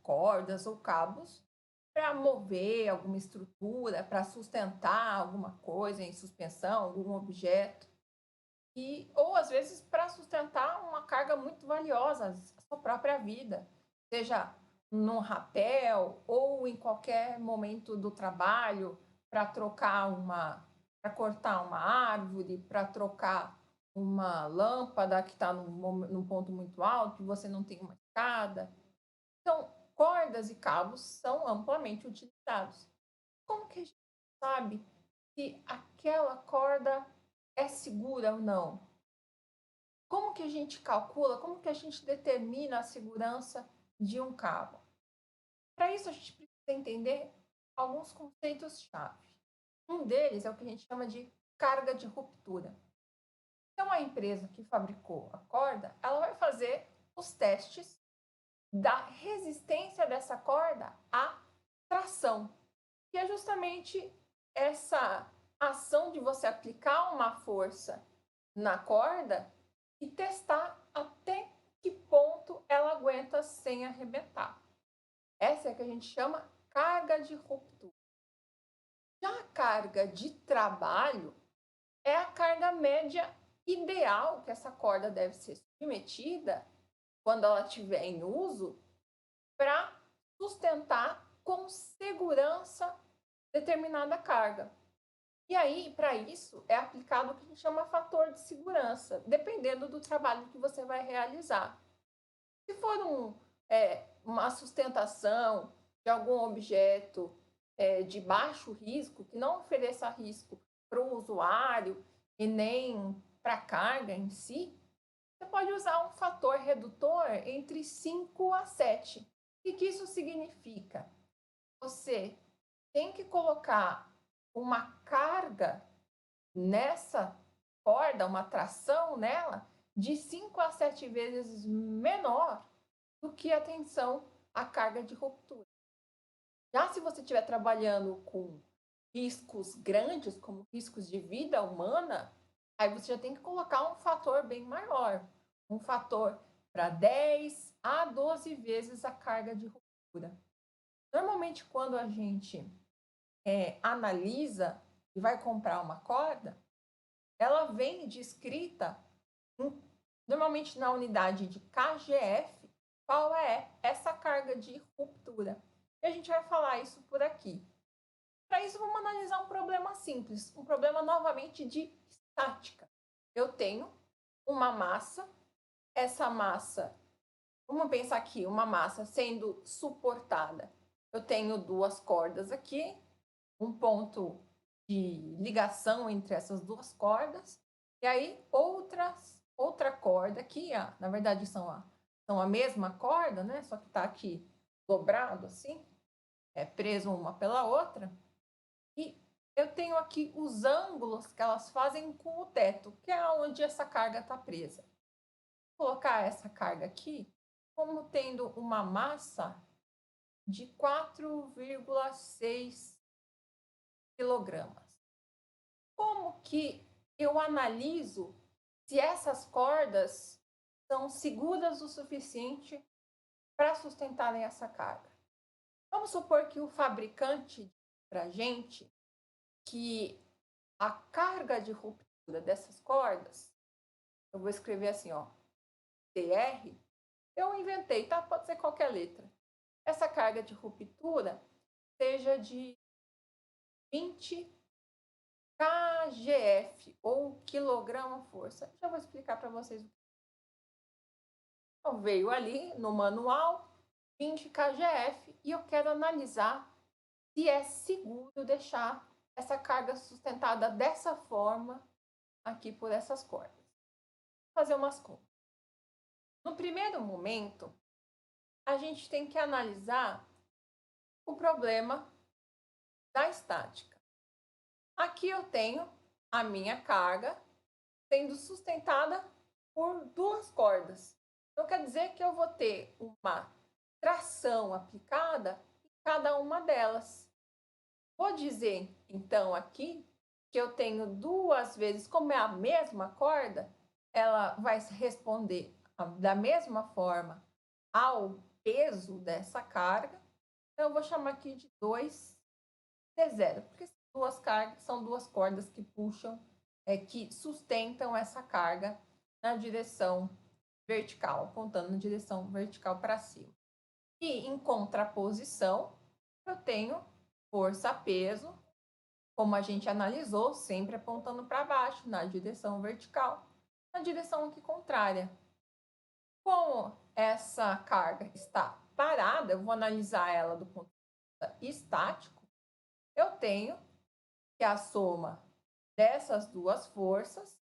cordas ou cabos para mover alguma estrutura, para sustentar alguma coisa em suspensão, algum objeto. Ou às vezes para sustentar uma carga muito valiosa, a sua própria vida, seja num rapel ou em qualquer momento do trabalho, para cortar uma árvore, para trocar uma lâmpada que está num ponto muito alto e você não tem uma escada. Então, cordas e cabos são amplamente utilizados. Como que a gente sabe se aquela corda é segura ou não? Como que a gente calcula, como que a gente determina a segurança de um cabo? Para isso, a gente precisa entender alguns conceitos-chave. Um deles é o que a gente chama de carga de ruptura. Então, a empresa que fabricou a corda, ela vai fazer os testes da resistência dessa corda à tração, que é justamente essa ação de você aplicar uma força na corda e testar até que ponto ela aguenta sem arrebentar. Essa é a que a gente chama carga de ruptura. Já a carga de trabalho é a carga média ideal que essa corda deve ser submetida quando ela estiver em uso para sustentar com segurança determinada carga. E aí, para isso, é aplicado o que a gente chama fator de segurança, dependendo do trabalho que você vai realizar. Se for uma sustentação de algum objeto de baixo risco, que não ofereça risco para o usuário e nem para a carga em si, você pode usar um fator redutor entre 5 a 7. O que isso significa? Você tem que colocar uma carga nessa corda, uma tração nela, de 5 a 7 vezes menor do que a tensão à carga de ruptura. Já se você estiver trabalhando com riscos grandes, como riscos de vida humana, aí você já tem que colocar um fator bem maior, um fator para 10 a 12 vezes a carga de ruptura. Normalmente, quando a gente analisa e vai comprar uma corda, ela vem descrita, normalmente na unidade de kgf, qual é essa carga de ruptura. E a gente vai falar isso por aqui. Para isso, vamos analisar um problema simples, um problema novamente de estática. Eu tenho uma massa, essa massa, vamos pensar aqui, uma massa sendo suportada. Eu tenho duas cordas aqui, um ponto de ligação entre essas duas cordas, e aí outra corda aqui, na verdade são a mesma corda, né? Só que está aqui dobrado assim, preso uma pela outra. E eu tenho aqui os ângulos que elas fazem com o teto, que é onde essa carga está presa. Vou colocar essa carga aqui como tendo uma massa de 4,6 quilogramas. Como que eu analiso se essas cordas são seguras o suficiente para sustentarem essa carga? Vamos supor que o fabricante diz para a gente que a carga de ruptura dessas cordas, eu vou escrever assim, ó, TR, eu inventei, tá? Pode ser qualquer letra. Essa carga de ruptura seja de 20 kgf, ou quilograma-força. Já vou explicar para vocês. Então, veio ali no manual 20 kgf e eu quero analisar se é seguro deixar essa carga sustentada dessa forma aqui por essas cordas. Vou fazer umas contas. No primeiro momento, a gente tem que analisar o problema da estática. Aqui eu tenho a minha carga sendo sustentada por duas cordas. Então, quer dizer que eu vou ter uma tração aplicada em cada uma delas. Vou dizer, então, aqui que eu tenho duas vezes, como é a mesma corda, ela vai responder da mesma forma ao peso dessa carga. Então, eu vou chamar aqui de 2T0, porque são duas cordas que puxam, que sustentam essa carga na direção vertical, apontando na direção vertical para cima. E em contraposição, eu tenho força-peso, como a gente analisou, sempre apontando para baixo, na direção vertical, na direção aqui contrária. Como essa carga está parada, eu vou analisar ela do ponto de vista estático, eu tenho que a soma dessas duas forças,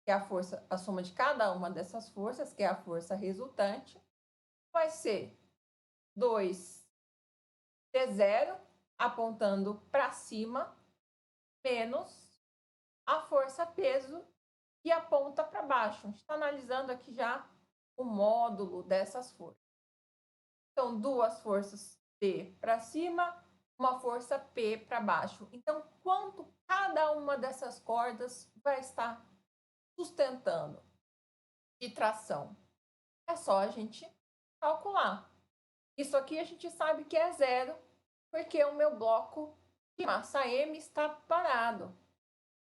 que é a soma de cada uma dessas forças, que é a força resultante, vai ser 2T0, apontando para cima, menos a força-peso, que aponta para baixo. A gente está analisando aqui já o módulo dessas forças. Então, duas forças T para cima, uma força P para baixo. Então, quanto cada uma dessas cordas vai estar sustentando de tração? É só a gente calcular. Isso aqui a gente sabe que é zero, porque o meu bloco de massa M está parado.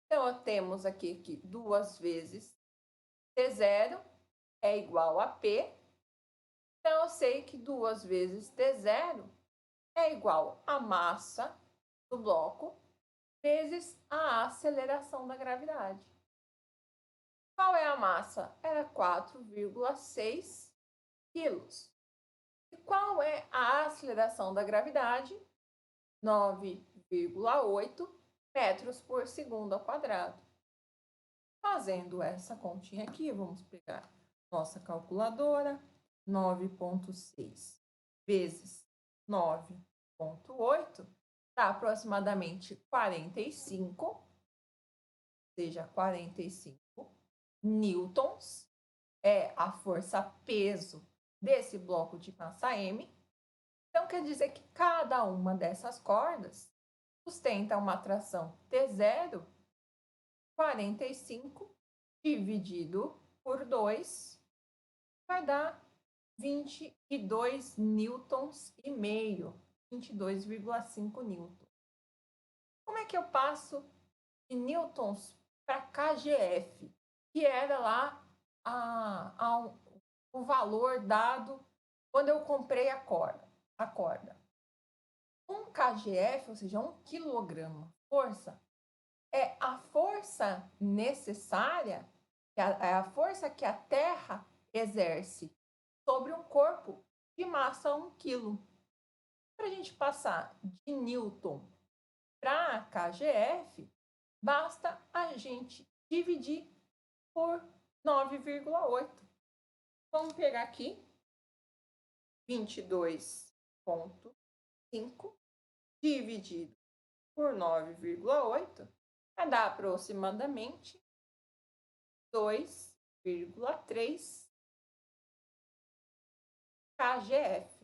Então, temos aqui que 2 vezes T0 é igual a P. Então, eu sei que 2 vezes T0 é igual a massa do bloco vezes a aceleração da gravidade. Qual é a massa? Era 4,6 quilos. E qual é a aceleração da gravidade? 9,8 metros por segundo ao quadrado. Fazendo essa continha aqui, vamos pegar nossa calculadora, 9,6 vezes 9,8, dá aproximadamente 45, ou seja, 45 newtons, é a força-peso desse bloco de massa M. Então, quer dizer que cada uma dessas cordas sustenta uma tração T0, 45 dividido por 2 vai dar 22 newtons e meio, 22,5 newtons. Como é que eu passo de newtons para kgf, que era lá o valor dado quando eu comprei a corda? 1 kgf, ou seja, 1 quilograma força, é a força necessária, é a força que a Terra exerce sobre um corpo de massa 1 quilo. Para a gente passar de Newton para kgf, basta a gente dividir por 9,8. Vamos pegar aqui 22,5 dividido por 9,8 vai dar aproximadamente 2,3 kgf.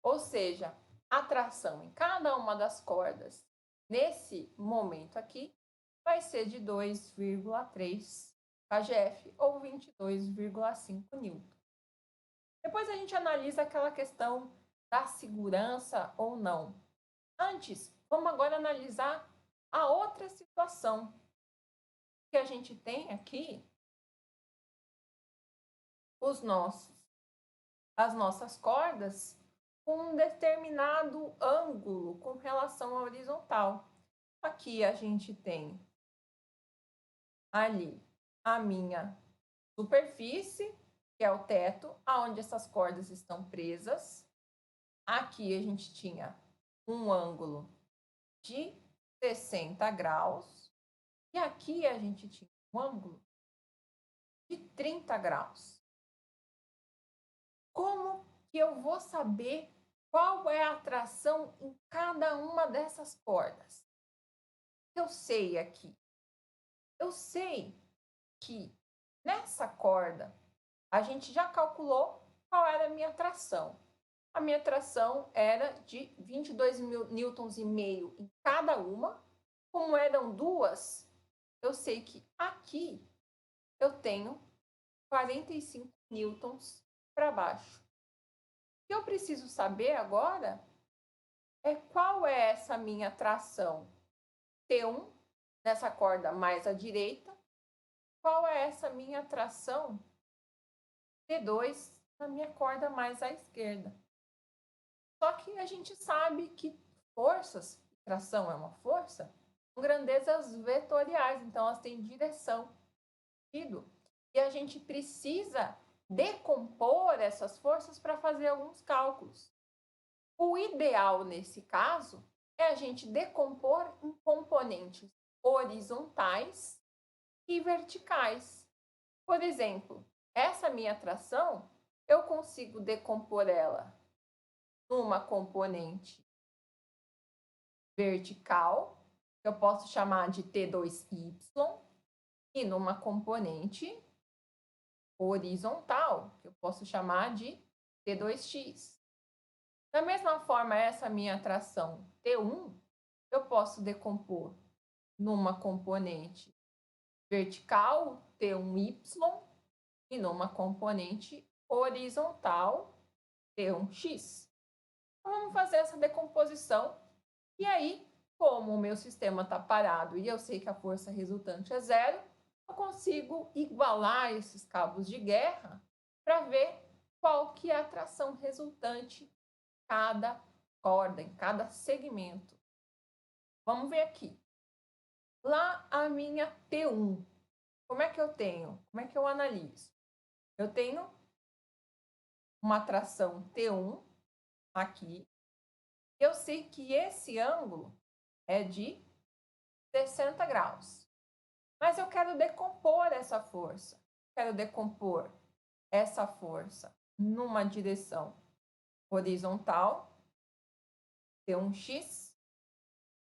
Ou seja, a tração em cada uma das cordas nesse momento aqui vai ser de 2,3 kgf ou 22,5 newton. Depois a gente analisa aquela questão da segurança ou não. Antes, vamos agora analisar a outra situação que a gente tem aqui, as nossas cordas com um determinado ângulo com relação à horizontal. Aqui a gente tem ali a minha superfície, que é o teto, aonde essas cordas estão presas. Aqui a gente tinha um ângulo de 60 graus. E aqui a gente tinha um ângulo de 30 graus. Como que eu vou saber qual é a tração em cada uma dessas cordas? Eu sei aqui. Eu sei que nessa corda a gente já calculou qual era a minha tração. A minha tração era de 22 newtons e meio em cada uma. Como eram duas, eu sei que aqui eu tenho 45 newtons para baixo. preciso saber agora é qual é essa minha tração T1 nessa corda mais à direita, qual é essa minha tração T2 na minha corda mais à esquerda. Só que a gente sabe que forças, tração é uma força, com grandezas vetoriais, então elas têm direção, sentido. E a gente precisa decompor essas forças para fazer alguns cálculos. O ideal nesse caso é a gente decompor em componentes horizontais e verticais. Por exemplo, essa minha tração, eu consigo decompor ela numa componente vertical, que eu posso chamar de T2Y, e numa componente horizontal, que eu posso chamar de T2X. Da mesma forma, essa minha tração T1, eu posso decompor numa componente vertical, T1Y, e numa componente horizontal, T1X. Então, vamos fazer essa decomposição. E aí, como o meu sistema está parado e eu sei que a força resultante é zero, eu consigo igualar esses cabos de guerra para ver qual que é a tração resultante em cada corda, em cada segmento. Vamos ver aqui. Lá a minha T1, como é que eu tenho? Como é que eu analiso? Eu tenho uma tração T1 aqui. Eu sei que esse ângulo é de 60 graus. Mas eu quero decompor essa força. Quero decompor essa força numa direção horizontal, T1x,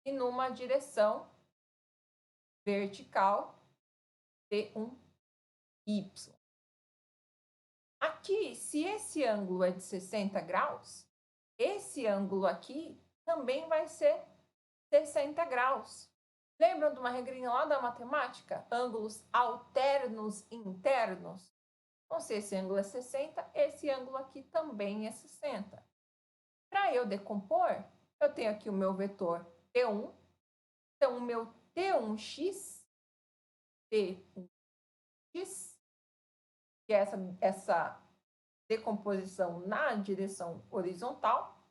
e numa direção vertical, T1y. Aqui, se esse ângulo é de 60 graus, esse ângulo aqui também vai ser 60 graus. Lembram de uma regrinha lá da matemática? Ângulos alternos internos? Então, se esse ângulo é 60, esse ângulo aqui também é 60. Para eu decompor, eu tenho aqui o meu vetor T1. Então, o meu T1x, que é essa decomposição na direção horizontal,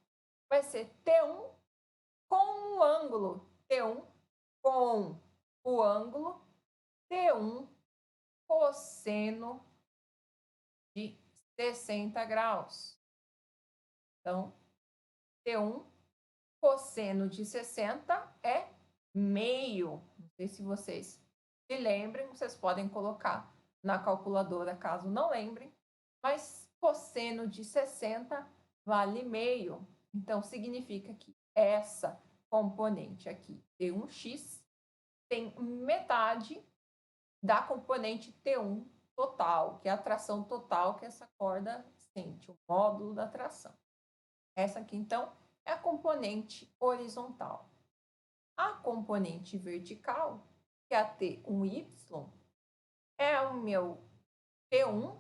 vai ser T1 com o ângulo T1 com o ângulo T1 cosseno de 60 graus. Então, T1 cosseno de 60 é meio. Não sei se vocês se lembrem, vocês podem colocar na calculadora caso não lembrem, mas cosseno de 60 vale meio. Então, significa que essa componente aqui, T1x, tem metade da componente T1 total, que é a tração total que essa corda sente, o módulo da tração. Essa aqui, então, é a componente horizontal. A componente vertical, que é a T1y, é o meu T1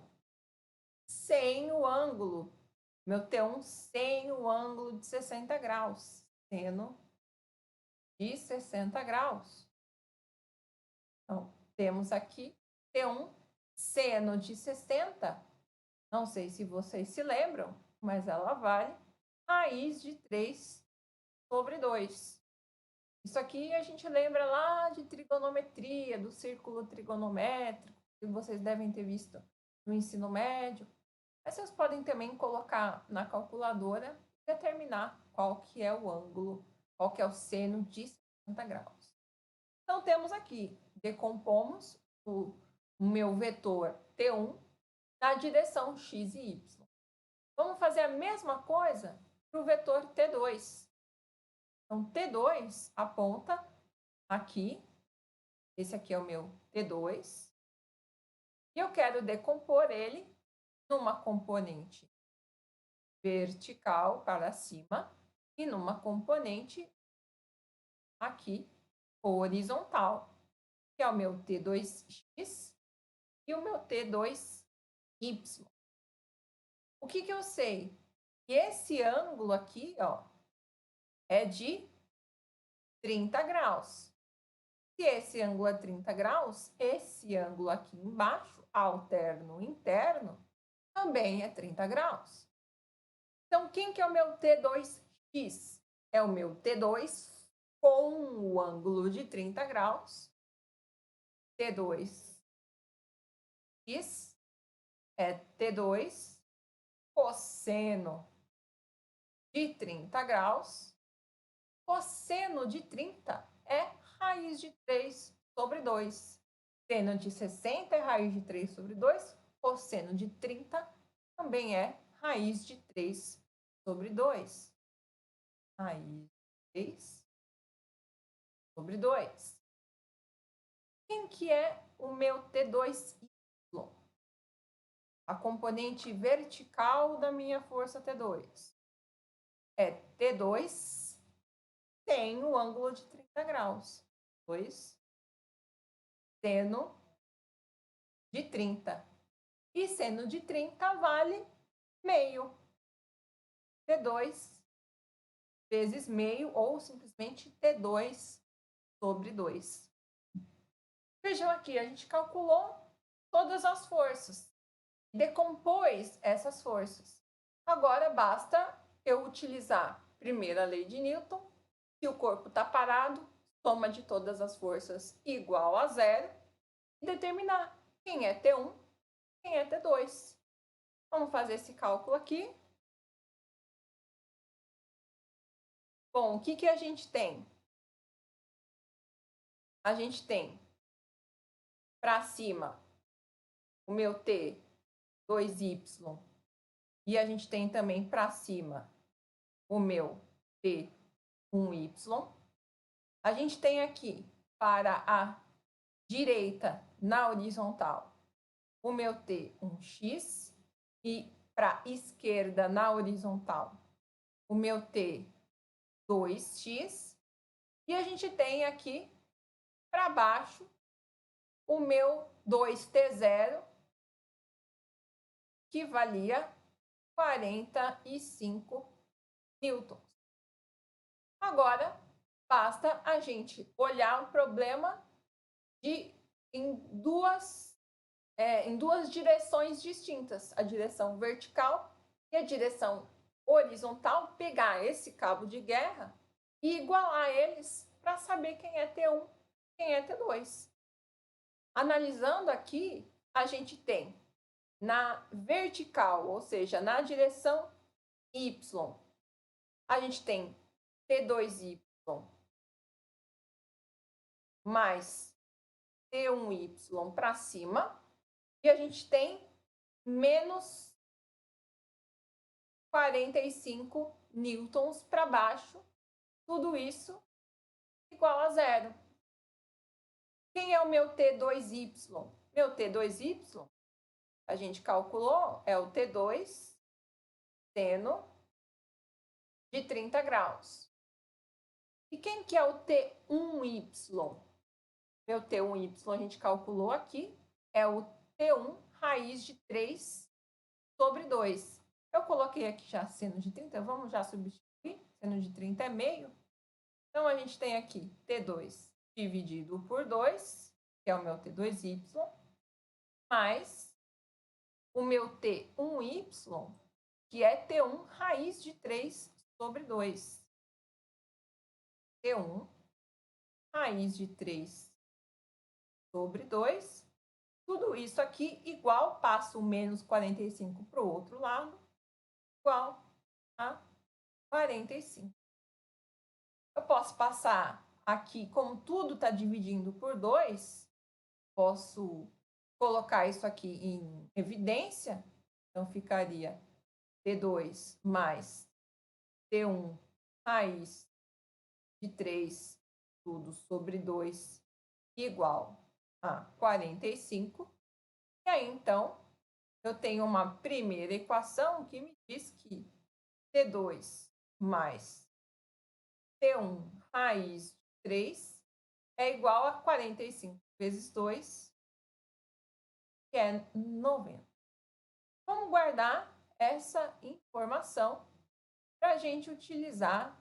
sem o ângulo, meu T1 sem o ângulo de 60 graus, seno de 60 graus. Então, temos aqui T1 seno de 60, não sei se vocês se lembram, mas ela vale raiz de 3 sobre 2. Isso aqui a gente lembra lá de trigonometria, do círculo trigonométrico, que vocês devem ter visto no ensino médio. Mas vocês podem também colocar na calculadora e determinar qual que é o ângulo, qual que é o seno de 60 graus. Então, temos aqui, decompomos o meu vetor T1 na direção x e y. Vamos fazer a mesma coisa para o vetor T2. Então, T2 aponta aqui, esse aqui é o meu T2, e eu quero decompor ele numa componente vertical para cima e numa componente aqui horizontal, que é o meu T2x e o meu T2y. O que eu sei? E esse ângulo aqui, ó, é de 30 graus. Se esse ângulo é 30 graus, esse ângulo aqui embaixo, alterno interno, também é 30 graus. Então, quem que é o meu T2x? É o meu T2 com o ângulo de 30 graus. T2x é T2 cosseno de 30 graus. Cosseno de 30 é raiz de 3 sobre 2. Seno de 60 é raiz de 3 sobre 2. Cosseno de 30 também é raiz de 3 sobre 2. Raiz de 3 sobre 2. Quem que é o meu T2y? A componente vertical da minha força T2. É T2 tem o ângulo de 30 graus. 2 seno de 30. E seno de 30 vale meio. T2 vezes meio ou simplesmente T2 sobre 2. Vejam aqui, a gente calculou todas as forças. Decompôs essas forças. Agora basta eu utilizar primeiro a lei de Newton. Se o corpo está parado, soma de todas as forças igual a zero e determinar quem é T1, quem é T2. Vamos fazer esse cálculo aqui. Bom, o que a gente tem? A gente tem para cima o meu T2y e a gente tem também para cima o meu T1y. A gente tem aqui para a direita na horizontal o meu T1x e para a esquerda na horizontal o meu T2x. E a gente tem aqui para baixo o meu 2T0, que valia 45 newtons. Agora, basta a gente olhar o problema em duas direções distintas, a direção vertical e a direção horizontal, pegar esse cabo de guerra e igualar eles para saber quem é T1, quem é T2. Analisando aqui, a gente tem na vertical, ou seja, na direção Y, a gente tem T2y mais T1y para cima, e a gente tem menos 45 newtons para baixo, tudo isso igual a zero. Quem é o meu T2y? Meu T2y, a gente calculou, é o T2 seno de 30 graus. E quem que é o T1y? Meu T1y a gente calculou aqui, é o T1 raiz de 3 sobre 2. Eu coloquei aqui já seno de 30, vamos já substituir. Seno de 30 é meio. Então, a gente tem aqui T2 dividido por 2, que é o meu T2y, mais o meu T1y, que é T1 raiz de 3 sobre 2. T1 raiz de 3 sobre 2. Tudo isso aqui igual, passo o menos 45 para o outro lado, igual a 45. Eu posso passar aqui, como tudo está dividindo por 2, posso colocar isso aqui em evidência. Então, ficaria T2 mais T1 raiz de 3, tudo sobre 2, igual a 45. E aí, então, eu tenho uma primeira equação que me diz que T2 mais T1 raiz de 3 é igual a 45 vezes 2, que é 90. Vamos guardar essa informação para a gente utilizar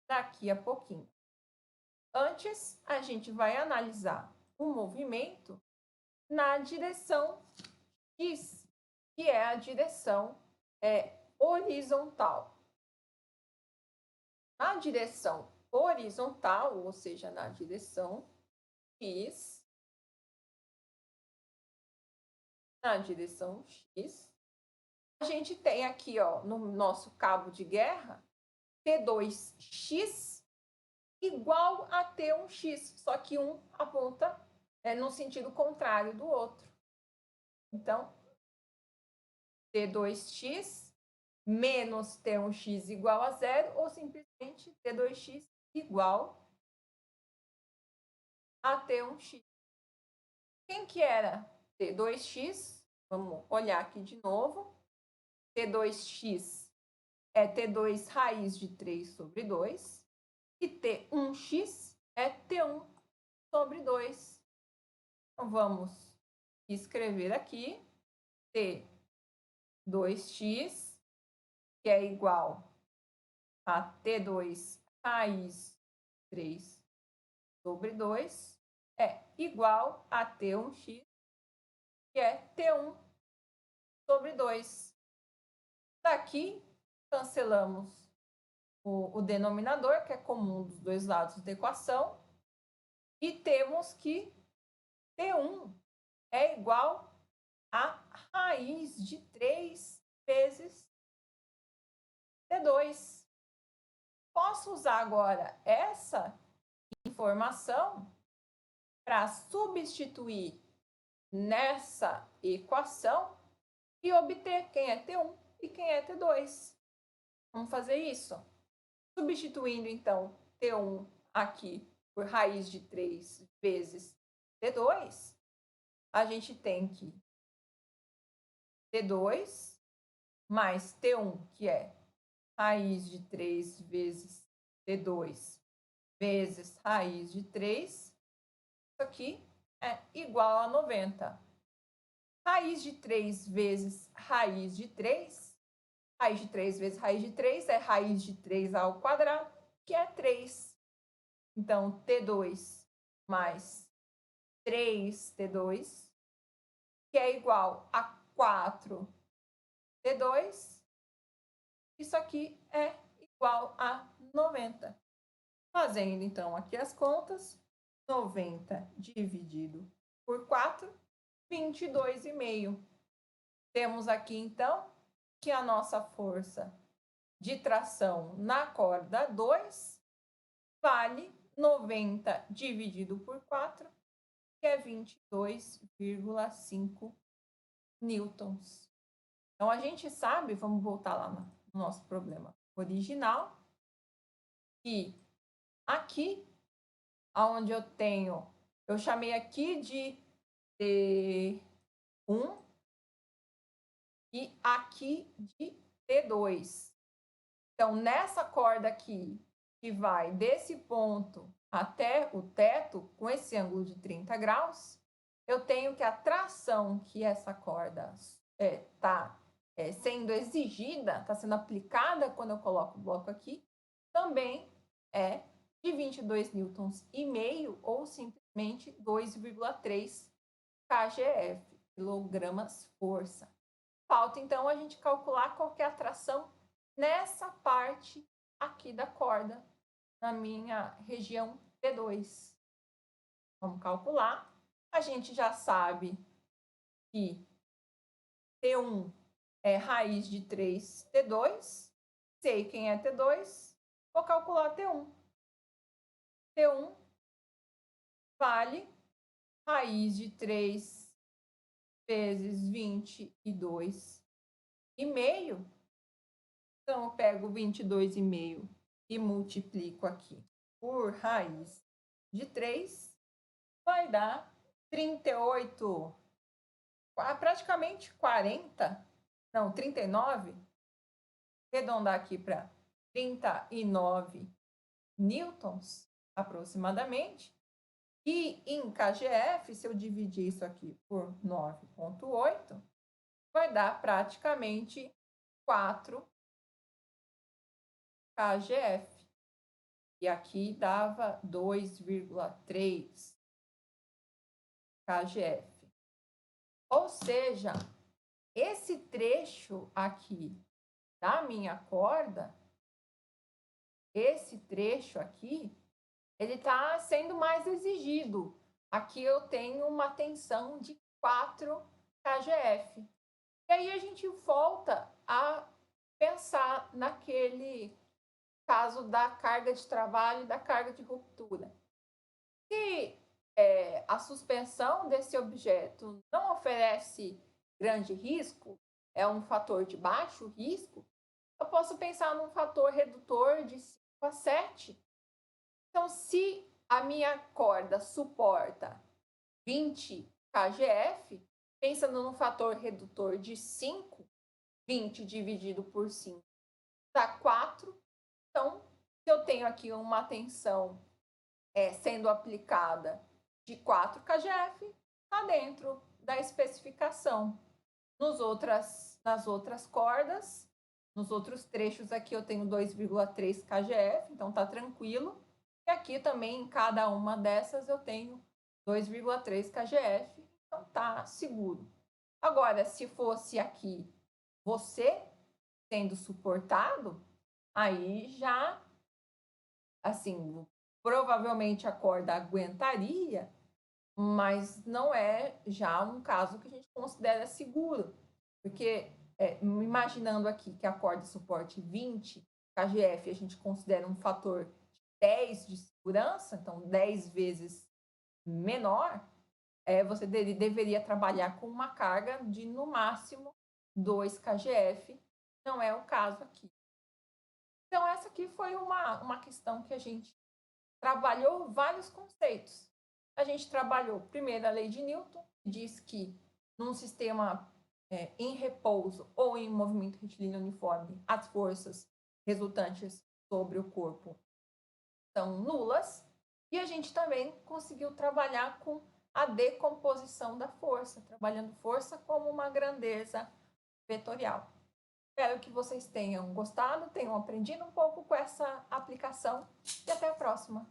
daqui a pouquinho. Antes, a gente vai analisar o movimento na direção X, que é a direção horizontal. Na direção horizontal, ou seja, na direção X, a gente tem aqui, ó, no nosso cabo de guerra, T2x igual a T1x, só que um aponta no sentido contrário do outro. Então, T2x menos T1x igual a zero, ou simplesmente T2x igual a T1x. Quem que era T2x? Vamos olhar aqui de novo. T2x é T2 raiz de 3 sobre 2. E T1x é T1 sobre 2. Então, vamos escrever aqui T2x, que é igual a T2 raiz de 3 sobre 2, é igual a T1x, que é T1 sobre 2. Daqui, cancelamos o denominador, que é comum dos dois lados da equação, e temos que T1 é igual a raiz de 3 vezes T2. Posso usar agora essa informação para substituir nessa equação e obter quem é T1 e quem é T2. Vamos fazer isso? Substituindo, então, T1 aqui por raiz de 3 vezes T2, a gente tem que T2 mais T1, que é raiz de 3 vezes T2 vezes raiz de 3, isso aqui é igual a 90. Raiz de 3 vezes raiz de 3, raiz de 3 vezes raiz de 3 é raiz de 3 ao quadrado, que é 3. Então, T2 mais 3T2, que é igual a 4T2, isso aqui é igual a 90. Fazendo, então, aqui as contas, 90 dividido por 4, 22,5. Temos aqui, então, que a nossa força de tração na corda 2 vale 90 dividido por 4, que é 22,5 newtons. Então, a gente sabe, vamos voltar lá no nosso problema original, que aqui, onde eu tenho, eu chamei aqui de T1 e aqui de T2. Então, nessa corda aqui, que vai desse ponto até o teto, com esse ângulo de 30 graus, eu tenho que a tração que essa corda está sendo exigida, está sendo aplicada quando eu coloco o bloco aqui, também é de 22 newtons e meio, ou simplesmente 2,3 kgf, quilogramas força. Falta, então, a gente calcular qual que é a tração nessa parte aqui da corda, na minha região T2. Vamos calcular. A gente já sabe que T1 é raiz de 3T2. Sei quem é T2. Vou calcular T1. T1 vale raiz de 3 vezes 22,5. Então, eu pego 22,5 e multiplico aqui por raiz de 3, vai dar 38, praticamente 40, não, 39, arredondar aqui para 39 newtons, aproximadamente. E em kgf, se eu dividir isso aqui por 9,8, vai dar praticamente 4 kgf. E aqui dava 2,3 kgf. Ou seja, esse trecho aqui da minha corda, esse trecho aqui, ele está sendo mais exigido. Aqui eu tenho uma tensão de 4 kgf. E aí a gente volta a pensar naquele caso da carga de trabalho e da carga de ruptura. Se a suspensão desse objeto não oferece grande risco, é um fator de baixo risco, eu posso pensar num fator redutor de 5 a 7. Então, se a minha corda suporta 20 kgf, pensando num fator redutor de 5, 20 dividido por 5 dá 4. Então, se eu tenho aqui uma tensão sendo aplicada de 4 kgf, está dentro da especificação. Nas outras cordas, nos outros trechos aqui eu tenho 2,3 kgf, então está tranquilo. E aqui também, em cada uma dessas, eu tenho 2,3 kgf, então está seguro. Agora, se fosse aqui você sendo suportado, aí já, assim, provavelmente a corda aguentaria, mas não é já um caso que a gente considera seguro, porque imaginando aqui que a corda suporte 20 kgf, a gente considera um fator 10 de segurança, então 10 vezes menor, você deveria trabalhar com uma carga de, no máximo, 2 kgf, não é o caso aqui. Então, essa aqui foi uma questão que a gente trabalhou vários conceitos. A gente trabalhou primeiro a lei de Newton, que diz que num sistema em repouso ou em movimento retilíneo uniforme, as forças resultantes sobre o corpo são nulas. E a gente também conseguiu trabalhar com a decomposição da força, trabalhando força como uma grandeza vetorial. Espero que vocês tenham gostado, tenham aprendido um pouco com essa aplicação e até a próxima.